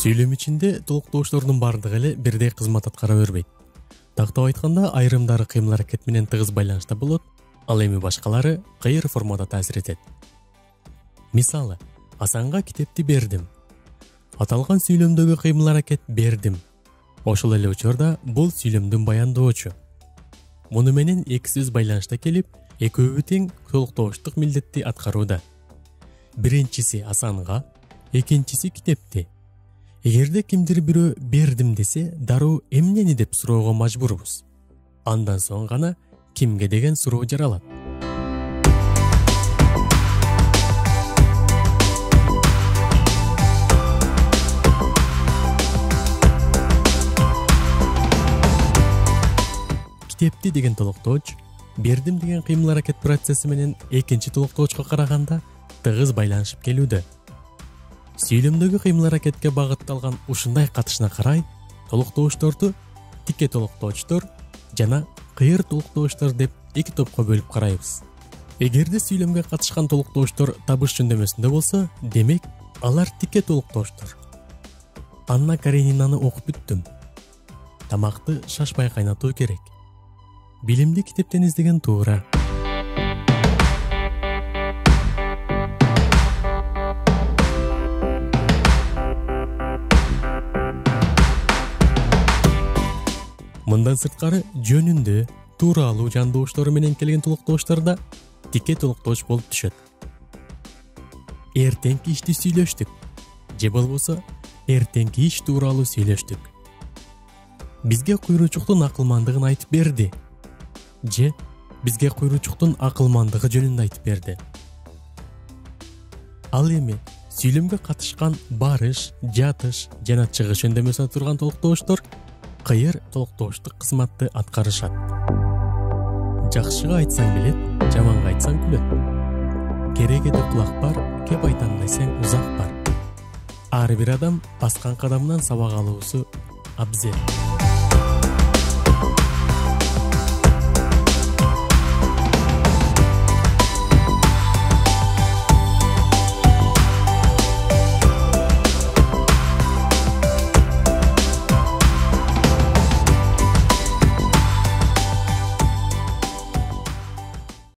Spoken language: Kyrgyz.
Сүйлөм ичинде толуктооштордун бардыгы эле бирдей кызмат аткара бербейт. Тактап айтканда, айрымдары кыймыл аракет менен тыгыз байланышта болот, ал эми башкалары кайыр формада таасир этет. Мисалы, Асанга китепти бердим. Аталган сүйлөмдөгү кыймыл аракет бердим. Ошол эле учурда бул сүйлөмдүн баяндоочу. Муну менен эки сөз байланышта келип, экөөбү тең толуктооштук милдетти аткарууда. Биринчиси Асанга, экинчиси китепти. Эгерде кимдир бирөө бердим десе, дароо эмнени деп суроого мажбурбуз. Андан соң гана кимге деген суроо жаралат. Китепти деген толуктооч, бердим деген кыймыл аракет процесси менен экинчи толуктоочко караганда тыгыз байланышып келүүдө. Сүйлөмдөгү кыймыл аракетке багытталган ушундай катышына карай, толуктоочторду тике толуктоочтор жана кыйыр толуктоочтор деп эки топко бөлүп карайбыз. Эгерде сүйлөмгө катышкан толуктоочтор табыш жөндөмөсүндө болсо, демек алар тике толуктоочтор. Анна Каренинаны окуп бүттүм. Тамакты шашпай кайнатуу керек. Билимди китептен издеген туура. Мындан сырткары жөнүндө тууралуу жандооштору менен келген толуктоочторда тике толуктооч болуп түшөт. Эртеңки ишти сүйлөштүк, же болбосо эртеңки иш тууралуу сүйлөштүк. Бизге куйруучуктун акылмандыгын айтып берди, же бизге куйруучуктун акылмандыгы жөнүндө айтып берди. Ал эми сүйлөмгө катышкан барыш, жатыш жана чыгыш жөндөмөсүндө турган толуктоочтор кайыр толуктооштук кызматты аткарышат. Жакшыга айтсаң билет, жаманга айтсаң күлөт. Керегеде кулак бар, кеп айтам десең узак бар. Ар бир адам баскан кадамынан сабак алуусу абзел.